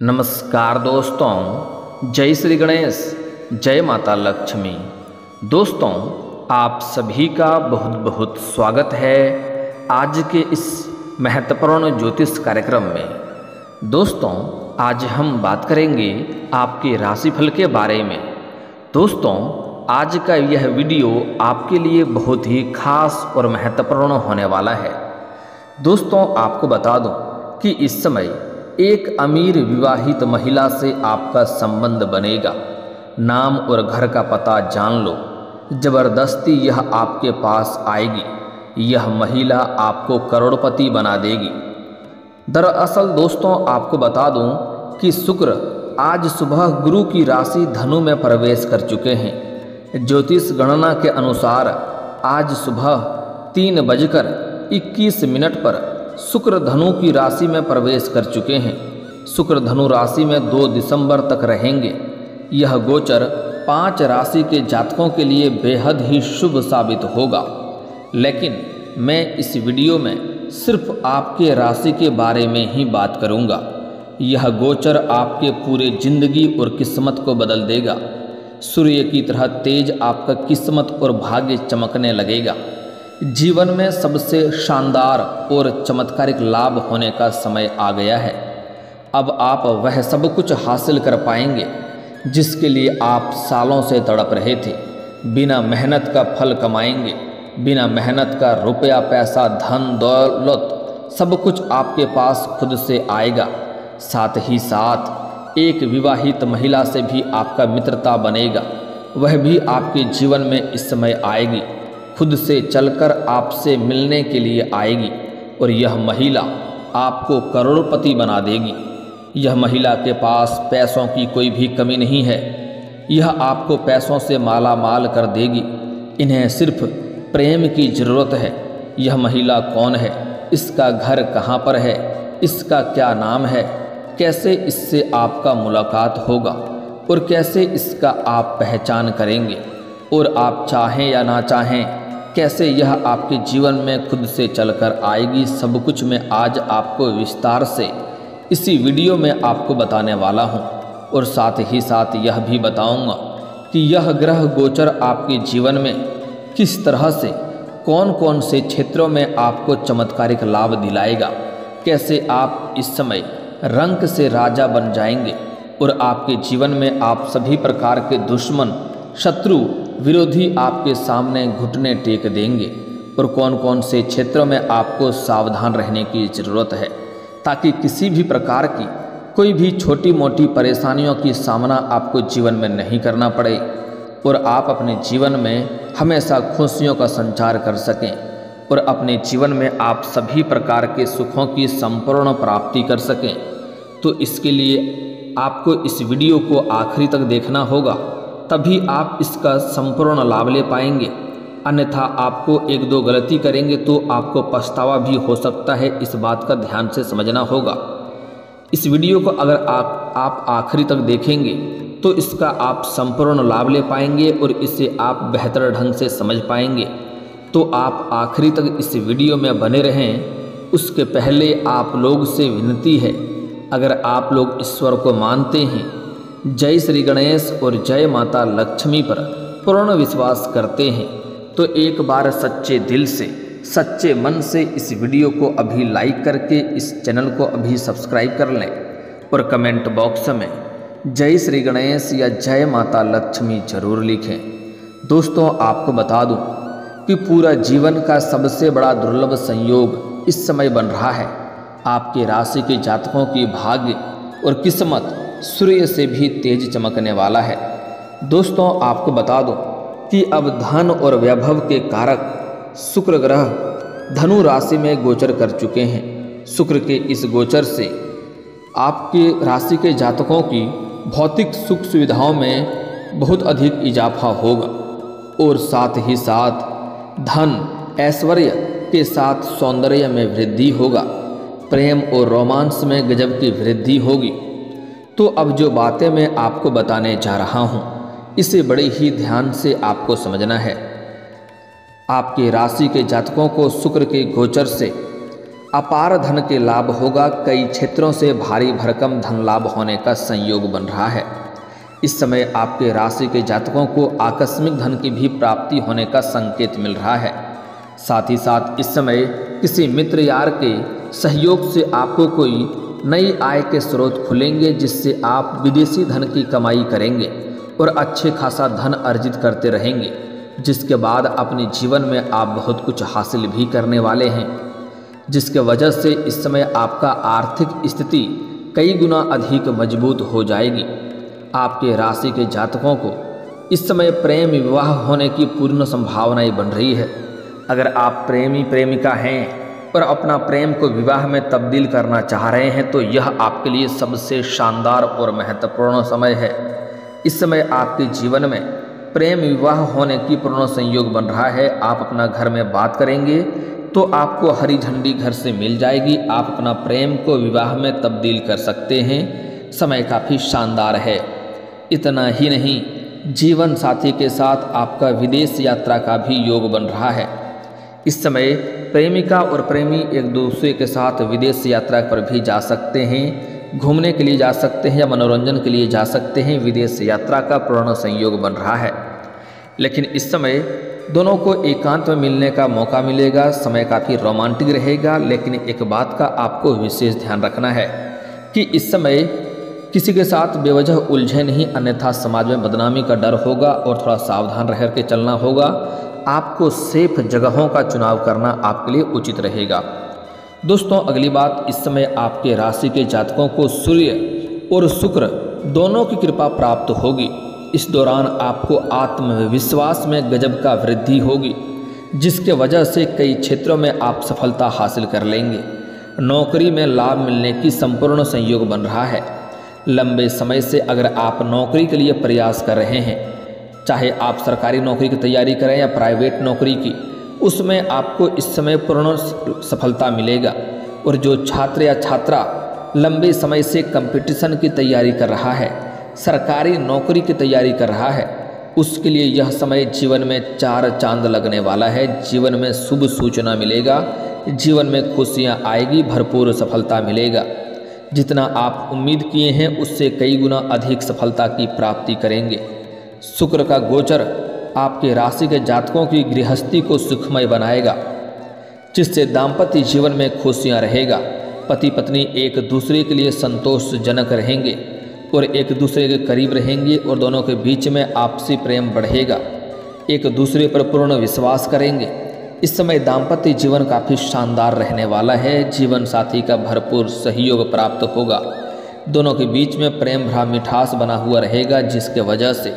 नमस्कार दोस्तों, जय श्री गणेश, जय माता लक्ष्मी। दोस्तों, आप सभी का बहुत बहुत स्वागत है आज के इस महत्वपूर्ण ज्योतिष कार्यक्रम में। दोस्तों, आज हम बात करेंगे आपके राशिफल के बारे में। दोस्तों, आज का यह वीडियो आपके लिए बहुत ही खास और महत्वपूर्ण होने वाला है। दोस्तों, आपको बता दूं कि इस समय एक अमीर विवाहित महिला से आपका संबंध बनेगा। नाम और घर का पता जान लो, जबरदस्ती यह आपके पास आएगी। यह महिला आपको करोड़पति बना देगी। दरअसल दोस्तों, आपको बता दूं कि शुक्र आज सुबह गुरु की राशि धनु में प्रवेश कर चुके हैं। ज्योतिष गणना के अनुसार आज सुबह 3:21 पर शुक्र धनु की राशि में प्रवेश कर चुके हैं। शुक्र धनु राशि में 2 दिसंबर तक रहेंगे। यह गोचर 5 राशि के जातकों के लिए बेहद ही शुभ साबित होगा। लेकिन मैं इस वीडियो में सिर्फ आपके राशि के बारे में ही बात करूंगा। यह गोचर आपके पूरे जिंदगी और किस्मत को बदल देगा। सूर्य की तरह तेज आपका किस्मत और भाग्य चमकने लगेगा। जीवन में सबसे शानदार और चमत्कारिक लाभ होने का समय आ गया है। अब आप वह सब कुछ हासिल कर पाएंगे जिसके लिए आप सालों से तड़प रहे थे। बिना मेहनत का फल कमाएंगे। बिना मेहनत का रुपया, पैसा, धन दौलत सब कुछ आपके पास खुद से आएगा। साथ ही साथ एक विवाहित महिला से भी आपका मित्रता बनेगा। वह भी आपके जीवन में इस समय आएगी। खुद से चलकर आपसे मिलने के लिए आएगी और यह महिला आपको करोड़पति बना देगी। यह महिला के पास पैसों की कोई भी कमी नहीं है। यह आपको पैसों से माला माल कर देगी। इन्हें सिर्फ प्रेम की ज़रूरत है। यह महिला कौन है, इसका घर कहाँ पर है, इसका क्या नाम है, कैसे इससे आपका मुलाकात होगा और कैसे इसका आप पहचान करेंगे, और आप चाहें या ना चाहें कैसे यह आपके जीवन में खुद से चलकर आएगी, सब कुछ मैं आज आपको विस्तार से इसी वीडियो में आपको बताने वाला हूं। और साथ ही साथ यह भी बताऊंगा कि यह ग्रह गोचर आपके जीवन में किस तरह से कौन कौन से क्षेत्रों में आपको चमत्कारिक लाभ दिलाएगा, कैसे आप इस समय रंक से राजा बन जाएंगे और आपके जीवन में आप सभी प्रकार के दुश्मन, शत्रु, विरोधी आपके सामने घुटने टेक देंगे, और कौन कौन से क्षेत्रों में आपको सावधान रहने की ज़रूरत है ताकि किसी भी प्रकार की कोई भी छोटी मोटी परेशानियों की सामना आपको जीवन में नहीं करना पड़े और आप अपने जीवन में हमेशा खुशियों का संचार कर सकें और अपने जीवन में आप सभी प्रकार के सुखों की संपूर्ण प्राप्ति कर सकें। तो इसके लिए आपको इस वीडियो को आखिरी तक देखना होगा, तभी आप इसका संपूर्ण लाभ ले पाएंगे। अन्यथा आपको 1-2 गलती करेंगे तो आपको पछतावा भी हो सकता है। इस बात का ध्यान से समझना होगा। इस वीडियो को अगर आप आखिरी तक देखेंगे तो इसका आप संपूर्ण लाभ ले पाएंगे और इसे आप बेहतर ढंग से समझ पाएंगे। तो आप आखिरी तक इस वीडियो में बने रहें। उसके पहले आप लोग से विनती है, अगर आप लोग ईश्वर को मानते हैं, जय श्री गणेश और जय माता लक्ष्मी पर पूर्ण विश्वास करते हैं, तो एक बार सच्चे दिल से, सच्चे मन से इस वीडियो को अभी लाइक करके इस चैनल को अभी सब्सक्राइब कर लें और कमेंट बॉक्स में जय श्री गणेश या जय माता लक्ष्मी जरूर लिखें। दोस्तों, आपको बता दूं कि पूरा जीवन का सबसे बड़ा दुर्लभ संयोग इस समय बन रहा है। आपके राशि के जातकों की भाग्य और किस्मत सूर्य से भी तेज चमकने वाला है। दोस्तों, आपको बता दूं कि अब धन और वैभव के कारक शुक्र ग्रह धनु राशि में गोचर कर चुके हैं। शुक्र के इस गोचर से आपके राशि के जातकों की भौतिक सुख सुविधाओं में बहुत अधिक इजाफा होगा और साथ ही साथ धन, ऐश्वर्य के साथ सौंदर्य में वृद्धि होगा। प्रेम और रोमांस में गजब की वृद्धि होगी। तो अब जो बातें मैं आपको बताने जा रहा हूँ, इसे बड़े ही ध्यान से आपको समझना है। आपके राशि के जातकों को शुक्र के गोचर से अपार धन के लाभ होगा। कई क्षेत्रों से भारी भरकम धन लाभ होने का संयोग बन रहा है। इस समय आपके राशि के जातकों को आकस्मिक धन की भी प्राप्ति होने का संकेत मिल रहा है। साथ ही साथ इस समय किसी मित्र यार के सहयोग से आपको कोई नई आय के स्रोत खुलेंगे, जिससे आप विदेशी धन की कमाई करेंगे और अच्छे खासा धन अर्जित करते रहेंगे, जिसके बाद अपने जीवन में आप बहुत कुछ हासिल भी करने वाले हैं, जिसके वजह से इस समय आपका आर्थिक स्थिति कई गुना अधिक मजबूत हो जाएगी। आपके राशि के जातकों को इस समय प्रेम विवाह होने की पूर्ण संभावनाएं बन रही है। अगर आप प्रेमी प्रेमिका हैं और अपना प्रेम को विवाह में तब्दील करना चाह रहे हैं तो यह आपके लिए सबसे शानदार और महत्वपूर्ण समय है। इस समय आपके जीवन में प्रेम विवाह होने की पूर्ण संयोग बन रहा है। आप अपना घर में बात करेंगे तो आपको हरी झंडी घर से मिल जाएगी। आप अपना प्रेम को विवाह में तब्दील कर सकते हैं। समय काफ़ी शानदार है। इतना ही नहीं, जीवन साथी के साथ आपका विदेश यात्रा का भी योग बन रहा है। इस समय प्रेमिका और प्रेमी एक दूसरे के साथ विदेश यात्रा पर भी जा सकते हैं, घूमने के लिए जा सकते हैं या मनोरंजन के लिए जा सकते हैं। विदेश यात्रा का पूर्ण संयोग बन रहा है। लेकिन इस समय दोनों को एकांत में मिलने का मौका मिलेगा। समय काफ़ी रोमांटिक रहेगा। लेकिन एक बात का आपको विशेष ध्यान रखना है कि इस समय किसी के साथ बेवजह उलझे नहीं, अन्यथा समाज में बदनामी का डर होगा और थोड़ा सावधान रह के चलना होगा। आपको सेफ जगहों का चुनाव करना आपके लिए उचित रहेगा। दोस्तों, अगली बात, इस समय आपके राशि के जातकों को सूर्य और शुक्र दोनों की कृपा प्राप्त होगी। इस दौरान आपको आत्मविश्वास में गजब का वृद्धि होगी, जिसके वजह से कई क्षेत्रों में आप सफलता हासिल कर लेंगे। नौकरी में लाभ मिलने की संपूर्ण संयोग बन रहा है। लंबे समय से अगर आप नौकरी के लिए प्रयास कर रहे हैं, चाहे आप सरकारी नौकरी की तैयारी करें या प्राइवेट नौकरी की, उसमें आपको इस समय पूर्ण सफलता मिलेगा। और जो छात्र या छात्रा लंबे समय से कंपटीशन की तैयारी कर रहा है, सरकारी नौकरी की तैयारी कर रहा है, उसके लिए यह समय जीवन में 4 चांद लगने वाला है। जीवन में शुभ सूचना मिलेगा, जीवन में खुशियाँ आएगी, भरपूर सफलता मिलेगा। जितना आप उम्मीद किए हैं उससे कई गुना अधिक सफलता की प्राप्ति करेंगे। शुक्र का गोचर आपके राशि के जातकों की गृहस्थी को सुखमय बनाएगा, जिससे दाम्पत्य जीवन में खुशियां रहेगा। पति पत्नी एक दूसरे के लिए संतोषजनक रहेंगे और एक दूसरे के करीब रहेंगे और दोनों के बीच में आपसी प्रेम बढ़ेगा। एक दूसरे पर पूर्ण विश्वास करेंगे। इस समय दाम्पत्य जीवन काफ़ी शानदार रहने वाला है। जीवन साथी का भरपूर सहयोग प्राप्त होगा। दोनों के बीच में प्रेम भरा मिठास बना हुआ रहेगा, जिसके वजह से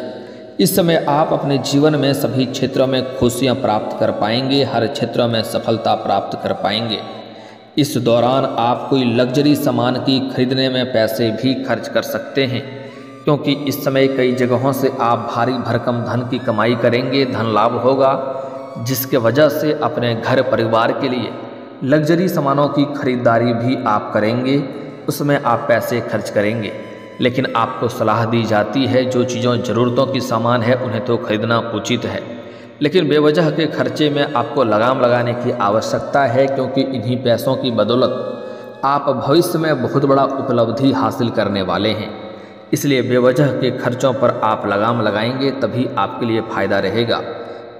इस समय आप अपने जीवन में सभी क्षेत्रों में खुशियां प्राप्त कर पाएंगे, हर क्षेत्रों में सफलता प्राप्त कर पाएंगे। इस दौरान आप कोई लग्जरी सामान की खरीदने में पैसे भी खर्च कर सकते हैं, क्योंकि इस समय कई जगहों से आप भारी भरकम धन की कमाई करेंगे, धन लाभ होगा, जिसके वजह से अपने घर परिवार के लिए लग्जरी सामानों की खरीदारी भी आप करेंगे, उसमें आप पैसे खर्च करेंगे। लेकिन आपको सलाह दी जाती है जो चीज़ों ज़रूरतों की सामान है उन्हें तो खरीदना उचित है, लेकिन बेवजह के खर्चे में आपको लगाम लगाने की आवश्यकता है, क्योंकि इन्हीं पैसों की बदौलत आप भविष्य में बहुत बड़ा उपलब्धि हासिल करने वाले हैं। इसलिए बेवजह के खर्चों पर आप लगाम लगाएंगे तभी आपके लिए फ़ायदा रहेगा।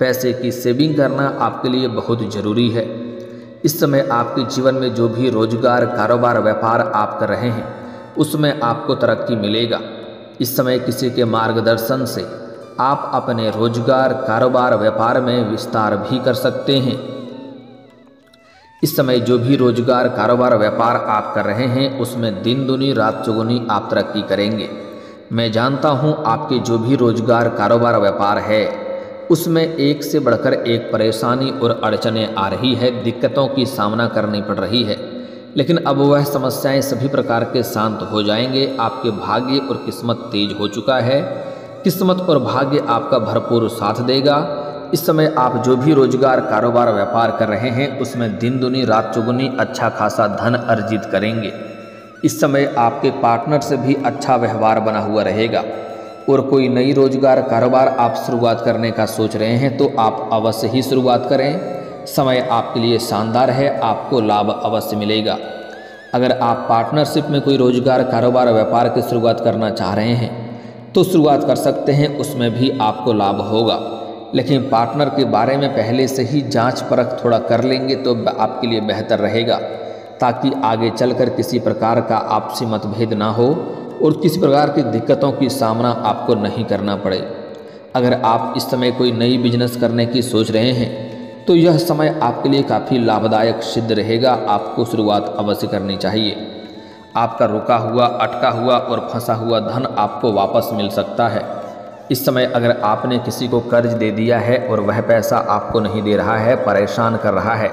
पैसे की सेविंग करना आपके लिए बहुत ज़रूरी है। इस समय आपके जीवन में जो भी रोजगार, कारोबार, व्यापार आप कर रहे हैं उसमें आपको तरक्की मिलेगा। इस समय किसी के मार्गदर्शन से आप अपने रोजगार, कारोबार, व्यापार में विस्तार भी कर सकते हैं। इस समय जो भी रोजगार, कारोबार, व्यापार आप कर रहे हैं उसमें दिन दुनी रात चौगुनी आप तरक्की करेंगे। मैं जानता हूं आपके जो भी रोजगार, कारोबार, व्यापार है उसमें एक से बढ़कर एक परेशानी और अड़चनें आ रही है, दिक्कतों की सामना करनी पड़ रही है, लेकिन अब वह समस्याएं सभी प्रकार के शांत हो जाएंगे। आपके भाग्य और किस्मत तेज हो चुका है। किस्मत और भाग्य आपका भरपूर साथ देगा। इस समय आप जो भी रोजगार, कारोबार, व्यापार कर रहे हैं उसमें दिन दुनी रात चौगुनी अच्छा खासा धन अर्जित करेंगे। इस समय आपके पार्टनर से भी अच्छा व्यवहार बना हुआ रहेगा। और कोई नई रोजगार, कारोबार आप शुरुआत करने का सोच रहे हैं तो आप अवश्य ही शुरुआत करें। समय आपके लिए शानदार है, आपको लाभ अवश्य मिलेगा। अगर आप पार्टनरशिप में कोई रोजगार, कारोबार, व्यापार की शुरुआत करना चाह रहे हैं तो शुरुआत कर सकते हैं, उसमें भी आपको लाभ होगा। लेकिन पार्टनर के बारे में पहले से ही जांच परख थोड़ा कर लेंगे तो आपके लिए बेहतर रहेगा, ताकि आगे चलकर किसी प्रकार का आपसी मतभेद ना हो और किसी प्रकार की दिक्कतों की सामना आपको नहीं करना पड़े। अगर आप इस समय कोई नई बिजनेस करने की सोच रहे हैं तो यह समय आपके लिए काफ़ी लाभदायक सिद्ध रहेगा, आपको शुरुआत अवश्य करनी चाहिए। आपका रुका हुआ, अटका हुआ और फंसा हुआ धन आपको वापस मिल सकता है। इस समय अगर आपने किसी को कर्ज दे दिया है और वह पैसा आपको नहीं दे रहा है, परेशान कर रहा है,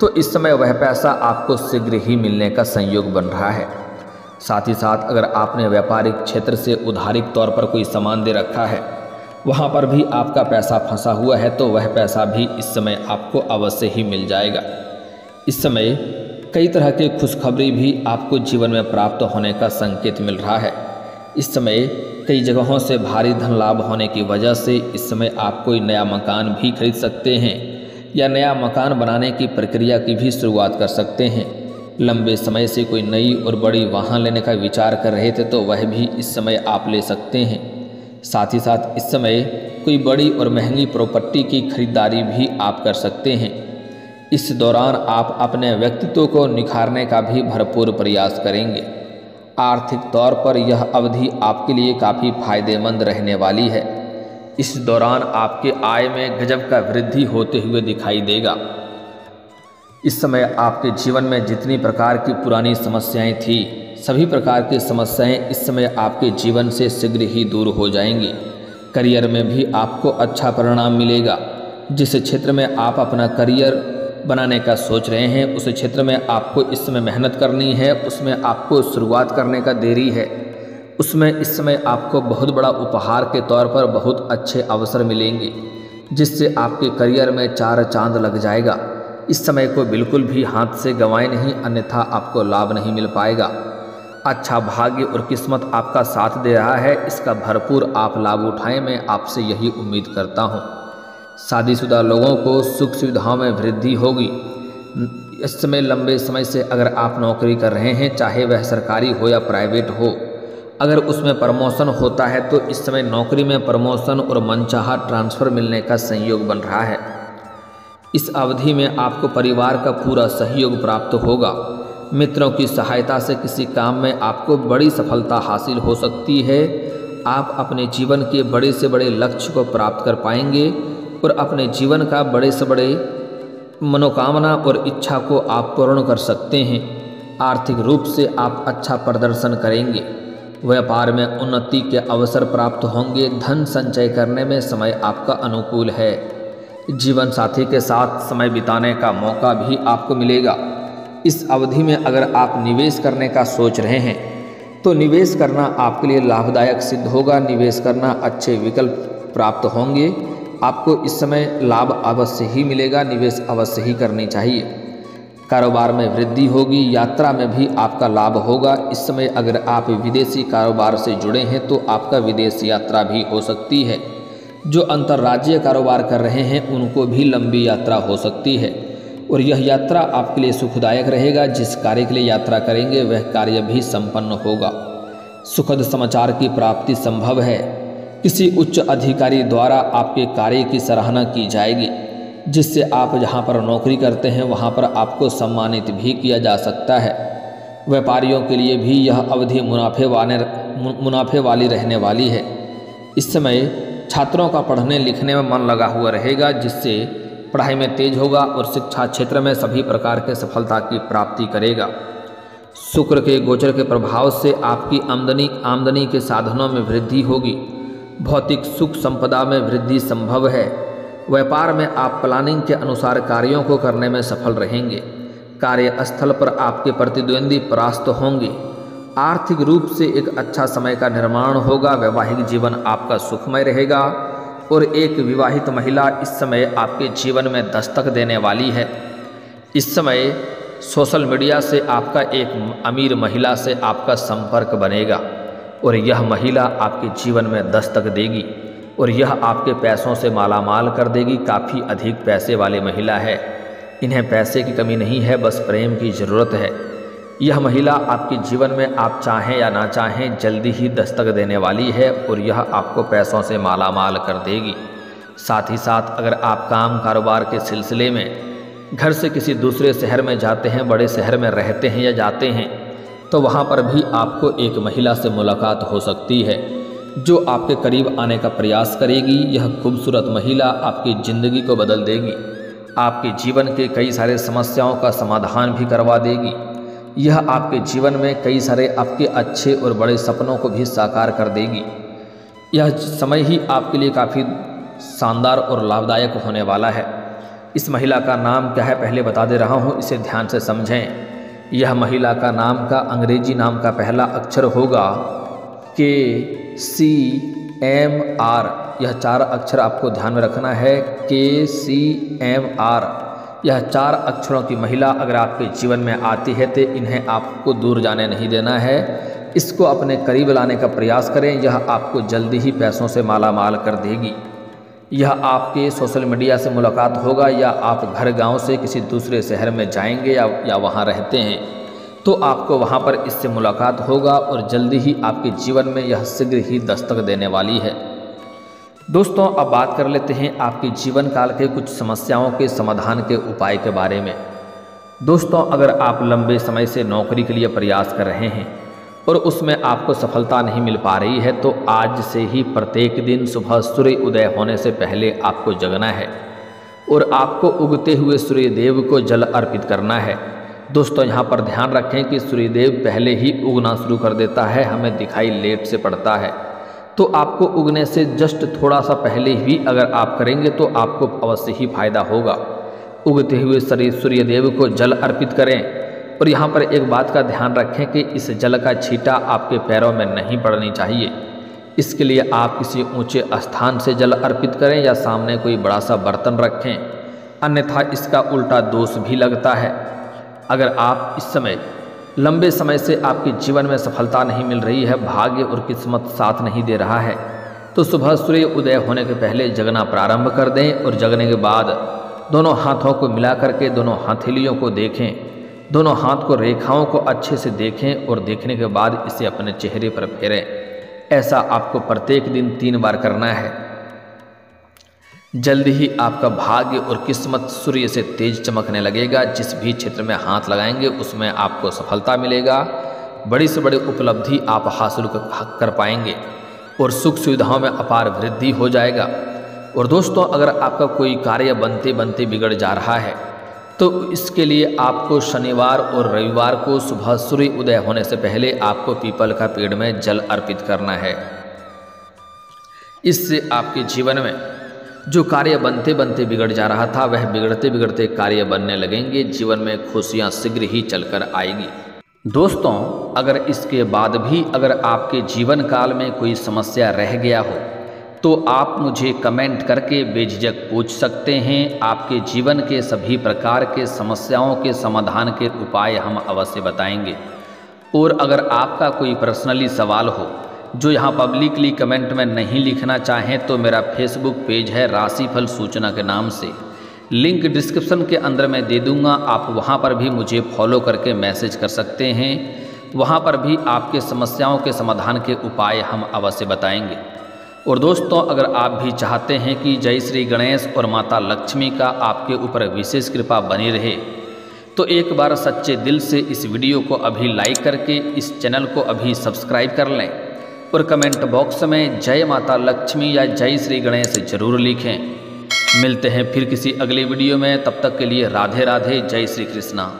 तो इस समय वह पैसा आपको शीघ्र ही मिलने का संयोग बन रहा है। साथ ही साथ अगर आपने व्यापारिक क्षेत्र से उधारिक तौर पर कोई सामान दे रखा है, वहाँ पर भी आपका पैसा फंसा हुआ है, तो वह पैसा भी इस समय आपको अवश्य ही मिल जाएगा। इस समय कई तरह की खुशखबरी भी आपको जीवन में प्राप्त होने का संकेत मिल रहा है। इस समय कई जगहों से भारी धन लाभ होने की वजह से इस समय आप कोई नया मकान भी खरीद सकते हैं या नया मकान बनाने की प्रक्रिया की भी शुरुआत कर सकते हैं। लंबे समय से कोई नई और बड़ी वाहन लेने का विचार कर रहे थे तो वह भी इस समय आप ले सकते हैं। साथ ही साथ इस समय कोई बड़ी और महंगी प्रॉपर्टी की खरीदारी भी आप कर सकते हैं। इस दौरान आप अपने व्यक्तित्व को निखारने का भी भरपूर प्रयास करेंगे। आर्थिक तौर पर यह अवधि आपके लिए काफ़ी फायदेमंद रहने वाली है। इस दौरान आपके आय में गजब का वृद्धि होते हुए दिखाई देगा। इस समय आपके जीवन में जितनी प्रकार की पुरानी समस्याएं थी, सभी प्रकार की समस्याएं इस समय आपके जीवन से शीघ्र ही दूर हो जाएंगी। करियर में भी आपको अच्छा परिणाम मिलेगा। जिस क्षेत्र में आप अपना करियर बनाने का सोच रहे हैं, उस क्षेत्र में आपको इस समय मेहनत करनी है, उसमें आपको शुरुआत करने का देरी है। उसमें इस समय आपको बहुत बड़ा उपहार के तौर पर बहुत अच्छे अवसर मिलेंगे, जिससे आपके करियर में चार चांद लग जाएगा। इस समय को बिल्कुल भी हाथ से गंवाएं नहीं, अन्यथा आपको लाभ नहीं मिल पाएगा। अच्छा भाग्य और किस्मत आपका साथ दे रहा है, इसका भरपूर आप लाभ उठाएं, मैं आपसे यही उम्मीद करता हूं। शादीशुदा लोगों को सुख सुविधाओं में वृद्धि होगी। इस समय लंबे समय से अगर आप नौकरी कर रहे हैं, चाहे वह सरकारी हो या प्राइवेट हो, अगर उसमें प्रमोशन होता है तो इस समय नौकरी में प्रमोशन और मनचाहा ट्रांसफ़र मिलने का संयोग बन रहा है। इस अवधि में आपको परिवार का पूरा सहयोग प्राप्त होगा। मित्रों की सहायता से किसी काम में आपको बड़ी सफलता हासिल हो सकती है। आप अपने जीवन के बड़े से बड़े लक्ष्य को प्राप्त कर पाएंगे और अपने जीवन का बड़े से बड़े मनोकामना और इच्छा को आप पूर्ण कर सकते हैं। आर्थिक रूप से आप अच्छा प्रदर्शन करेंगे। व्यापार में उन्नति के अवसर प्राप्त होंगे। धन संचय करने में समय आपका अनुकूल है। जीवन साथी के साथ समय बिताने का मौका भी आपको मिलेगा। इस अवधि में अगर आप निवेश करने का सोच रहे हैं तो निवेश करना आपके लिए लाभदायक सिद्ध होगा। निवेश करना अच्छे विकल्प प्राप्त होंगे। आपको इस समय लाभ अवश्य ही मिलेगा। निवेश अवश्य ही करनी चाहिए। कारोबार में वृद्धि होगी। यात्रा में भी आपका लाभ होगा। इस समय अगर आप विदेशी कारोबार से जुड़े हैं तो आपका विदेश यात्रा भी हो सकती है। जो अंतर्राज्यीय कारोबार कर रहे हैं उनको भी लंबी यात्रा हो सकती है और यह यात्रा आपके लिए सुखदायक रहेगा। जिस कार्य के लिए यात्रा करेंगे वह कार्य भी संपन्न होगा। सुखद समाचार की प्राप्ति संभव है। किसी उच्च अधिकारी द्वारा आपके कार्य की सराहना की जाएगी, जिससे आप जहां पर नौकरी करते हैं वहां पर आपको सम्मानित भी किया जा सकता है। व्यापारियों के लिए भी यह अवधि मुनाफे वाली रहने वाली है। इस समय छात्रों का पढ़ने लिखने में मन लगा हुआ रहेगा, जिससे पढ़ाई में तेज होगा और शिक्षा क्षेत्र में सभी प्रकार के सफलता की प्राप्ति करेगा। शुक्र के गोचर के प्रभाव से आपकी आमदनी के साधनों में वृद्धि होगी। भौतिक सुख संपदा में वृद्धि संभव है। व्यापार में आप प्लानिंग के अनुसार कार्यों को करने में सफल रहेंगे। कार्यस्थल पर आपके प्रतिद्वंदी परास्त होंगे। आर्थिक रूप से एक अच्छा समय का निर्माण होगा। वैवाहिक जीवन आपका सुखमय रहेगा और एक विवाहित महिला इस समय आपके जीवन में दस्तक देने वाली है। इस समय सोशल मीडिया से आपका एक अमीर महिला से आपका संपर्क बनेगा और यह महिला आपके जीवन में दस्तक देगी और यह आपके पैसों से मालामाल कर देगी। काफ़ी अधिक पैसे वाली महिला है, इन्हें पैसे की कमी नहीं है, बस प्रेम की ज़रूरत है। यह महिला आपके जीवन में आप चाहें या ना चाहें जल्दी ही दस्तक देने वाली है और यह आपको पैसों से मालामाल कर देगी। साथ ही साथ अगर आप काम कारोबार के सिलसिले में घर से किसी दूसरे शहर में जाते हैं, बड़े शहर में रहते हैं या जाते हैं, तो वहाँ पर भी आपको एक महिला से मुलाकात हो सकती है जो आपके करीब आने का प्रयास करेगी। यह खूबसूरत महिला आपकी ज़िंदगी को बदल देगी, आपके जीवन के कई सारे समस्याओं का समाधान भी करवा देगी। यह आपके जीवन में कई सारे आपके अच्छे और बड़े सपनों को भी साकार कर देगी। यह समय ही आपके लिए काफ़ी शानदार और लाभदायक होने वाला है। इस महिला का नाम क्या है पहले बता दे रहा हूँ, इसे ध्यान से समझें। यह महिला का नाम का अंग्रेजी नाम का पहला अक्षर होगा KCMR। यह 4 अक्षर आपको ध्यान में रखना है, KCMR। यह 4 अक्षरों की महिला अगर आपके जीवन में आती है तो इन्हें आपको दूर जाने नहीं देना है, इसको अपने करीब लाने का प्रयास करें। यह आपको जल्दी ही पैसों से मालामाल कर देगी। यह आपके सोशल मीडिया से मुलाकात होगा या आप घर गांव से किसी दूसरे शहर में जाएंगे या वहां रहते हैं तो आपको वहां पर इससे मुलाकात होगा और जल्दी ही आपके जीवन में यह शीघ्र ही दस्तक देने वाली है। दोस्तों, अब बात कर लेते हैं आपके जीवन काल के कुछ समस्याओं के समाधान के उपाय के बारे में। दोस्तों, अगर आप लंबे समय से नौकरी के लिए प्रयास कर रहे हैं और उसमें आपको सफलता नहीं मिल पा रही है तो आज से ही प्रत्येक दिन सुबह सूर्य उदय होने से पहले आपको जगना है और आपको उगते हुए सूर्य देव को जल अर्पित करना है। दोस्तों, यहाँ पर ध्यान रखें कि सूर्यदेव पहले ही उगना शुरू कर देता है, हमें दिखाई लेट से पड़ता है, तो आपको उगने से जस्ट थोड़ा सा पहले भी अगर आप करेंगे तो आपको अवश्य ही फायदा होगा। उगते हुए सूर्यदेव को जल अर्पित करें और यहाँ पर एक बात का ध्यान रखें कि इस जल का छींटा आपके पैरों में नहीं पड़नी चाहिए। इसके लिए आप किसी ऊंचे स्थान से जल अर्पित करें या सामने कोई बड़ा सा बर्तन रखें, अन्यथा इसका उल्टा दोष भी लगता है। अगर आप इस समय लंबे समय से आपके जीवन में सफलता नहीं मिल रही है, भाग्य और किस्मत साथ नहीं दे रहा है, तो सुबह सूर्य उदय होने के पहले जगना प्रारंभ कर दें और जगने के बाद दोनों हाथों को मिला करके दोनों हथेलियों को देखें, दोनों हाथ को रेखाओं को अच्छे से देखें और देखने के बाद इसे अपने चेहरे पर फेरें। ऐसा आपको प्रत्येक दिन 3 बार करना है। जल्दी ही आपका भाग्य और किस्मत सूर्य से तेज चमकने लगेगा। जिस भी क्षेत्र में हाथ लगाएंगे उसमें आपको सफलता मिलेगा, बड़ी से बड़ी उपलब्धि आप हासिल कर पाएंगे और सुख सुविधाओं में अपार वृद्धि हो जाएगा। और दोस्तों, अगर आपका कोई कार्य बनते बनते बिगड़ जा रहा है तो इसके लिए आपको शनिवार और रविवार को सुबह सूर्य उदय होने से पहले आपको पीपल का पेड़ में जल अर्पित करना है। इससे आपके जीवन में जो कार्य बनते बनते बिगड़ जा रहा था वह बिगड़ते बिगड़ते कार्य बनने लगेंगे, जीवन में खुशियां शीघ्र ही चलकर आएगी। दोस्तों, अगर इसके बाद भी अगर आपके जीवन काल में कोई समस्या रह गया हो तो आप मुझे कमेंट करके बेझिझक पूछ सकते हैं। आपके जीवन के सभी प्रकार के समस्याओं के समाधान के उपाय हम अवश्य बताएंगे। और अगर आपका कोई पर्सनली सवाल हो जो यहाँ पब्लिकली कमेंट में नहीं लिखना चाहें तो मेरा फेसबुक पेज है राशिफल सूचना के नाम से, लिंक डिस्क्रिप्शन के अंदर मैं दे दूँगा, आप वहाँ पर भी मुझे फॉलो करके मैसेज कर सकते हैं। वहाँ पर भी आपके समस्याओं के समाधान के उपाय हम अवश्य बताएंगे। और दोस्तों, अगर आप भी चाहते हैं कि जय श्री गणेश और माता लक्ष्मी का आपके ऊपर विशेष कृपा बनी रहे तो एक बार सच्चे दिल से इस वीडियो को अभी लाइक करके इस चैनल को अभी सब्सक्राइब कर लें और कमेंट बॉक्स में जय माता लक्ष्मी या जय श्री गणेश जरूर लिखें। मिलते हैं फिर किसी अगले वीडियो में, तब तक के लिए राधे राधे, जय श्री कृष्णा।